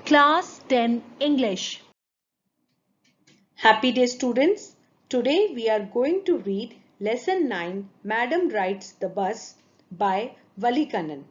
Class 10 English. Happy day students. Today we are going to read lesson 9 Madam Rides the Bus by Wali Kannan.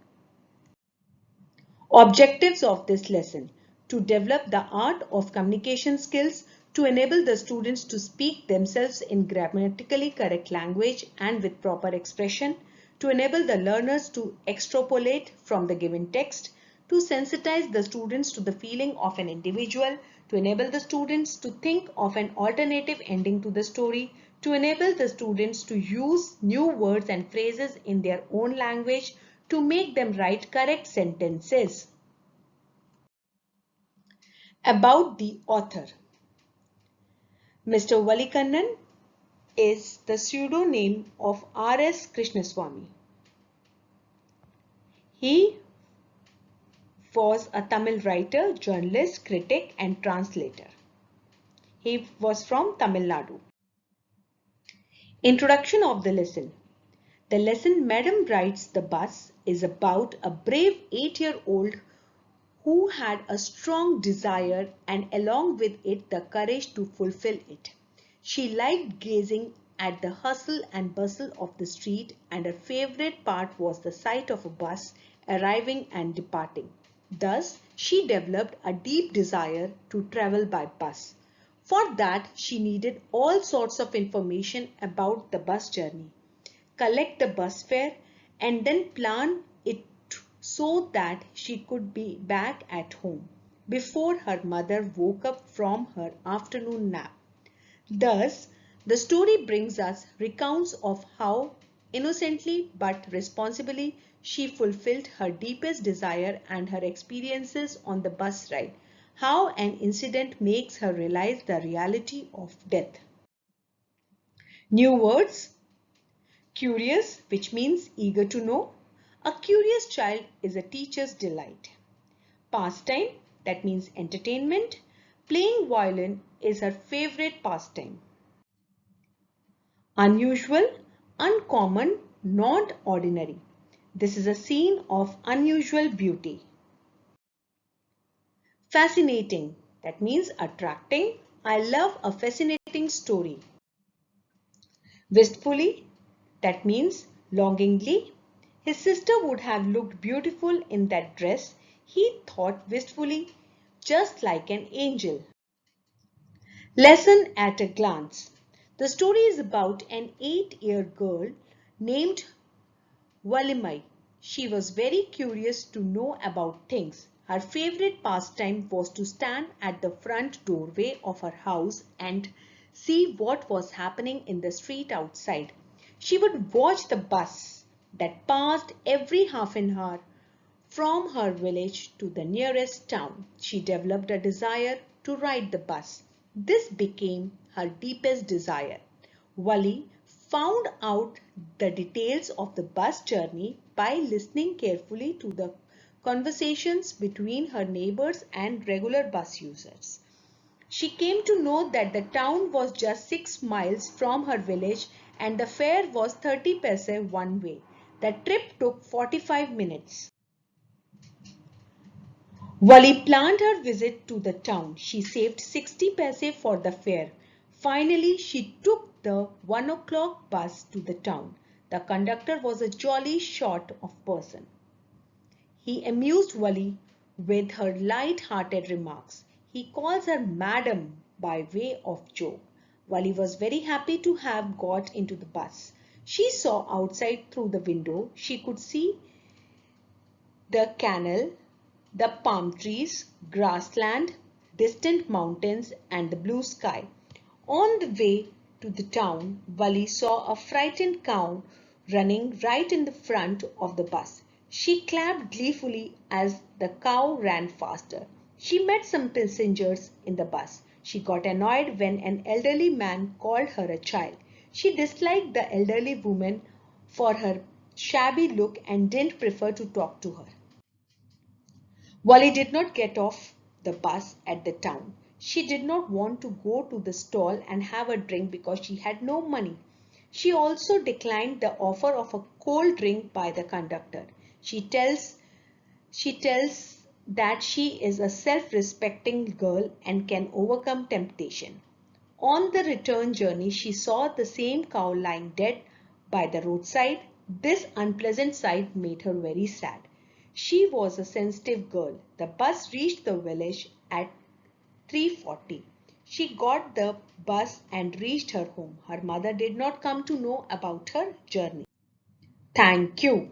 Objectives of this lesson: to develop the art of communication skills, to enable the students to speak themselves in grammatically correct language and with proper expression, to enable the learners to extrapolate from the given text, to sensitize the students to the feeling of an individual, to enable the students to think of an alternative ending to the story, to enable the students to use new words and phrases in their own language, to make them write correct sentences. About the author. Mr. Wali Kannan is the pseudonym of R.S. Krishnaswamy. He was a Tamil writer, journalist, critic and translator. He was from Tamil Nadu. Introduction of the lesson. The lesson Madam Rides the Bus is about a brave 8-year-old who had a strong desire and along with it the courage to fulfill it. She liked gazing at the hustle and bustle of the street, and her favorite part was the sight of a bus arriving and departing. Thus, she developed a deep desire to travel by bus. For that, she needed all sorts of information about the bus journey, collect the bus fare, and then plan it so that she could be back at home before her mother woke up from her afternoon nap. Thus, the story brings us recounts of how innocently but responsibly she fulfilled her deepest desire and her experiences on the bus ride, how an incident makes her realize the reality of death. New words. Curious, which means eager to know. A curious child is a teacher's delight. Pastime, that means entertainment. Playing violin is her favorite pastime. Unusual, uncommon, not ordinary. This is a scene of unusual beauty. Fascinating, that means attracting. I love a fascinating story. Wistfully, that means longingly. His sister would have looked beautiful in that dress, he thought wistfully, just like an angel. Lesson at a glance. The story is about an 8-year girl named Valimai. She was very curious to know about things. Her favorite pastime was to stand at the front doorway of her house and see what was happening in the street outside. She would watch the bus that passed every half an hour from her village to the nearest town. She developed a desire to ride the bus. This became her deepest desire. Wali found out the details of the bus journey by listening carefully to the conversations between her neighbors and regular bus users. She came to know that the town was just 6 miles from her village and the fare was 30 paise one way. The trip took 45 minutes. Wali planned her visit to the town. She saved 60 paise for the fare. Finally, she took the 1 o'clock bus to the town. The conductor was a jolly sort of person. He amused Wali with her light-hearted remarks. He calls her Madam by way of joke. Wali was very happy to have got into the bus. She saw outside through the window. She could see the canal, the palm trees, grassland, distant mountains and the blue sky. On the way to the town, Wali saw a frightened cow running right in the front of the bus. She clapped gleefully as the cow ran faster. She met some passengers in the bus. She got annoyed when an elderly man called her a child. She disliked the elderly woman for her shabby look and didn't prefer to talk to her. Wally did not get off the bus at the town. She did not want to go to the stall and have a drink because she had no money. She also declined the offer of a cold drink by the conductor. She tells that she is a self-respecting girl and can overcome temptation. On the return journey, she saw the same cow lying dead by the roadside. This unpleasant sight made her very sad. She was a sensitive girl. The bus reached the village at 3:40. She got the bus and reached her home. Her mother did not come to know about her journey. Thank you.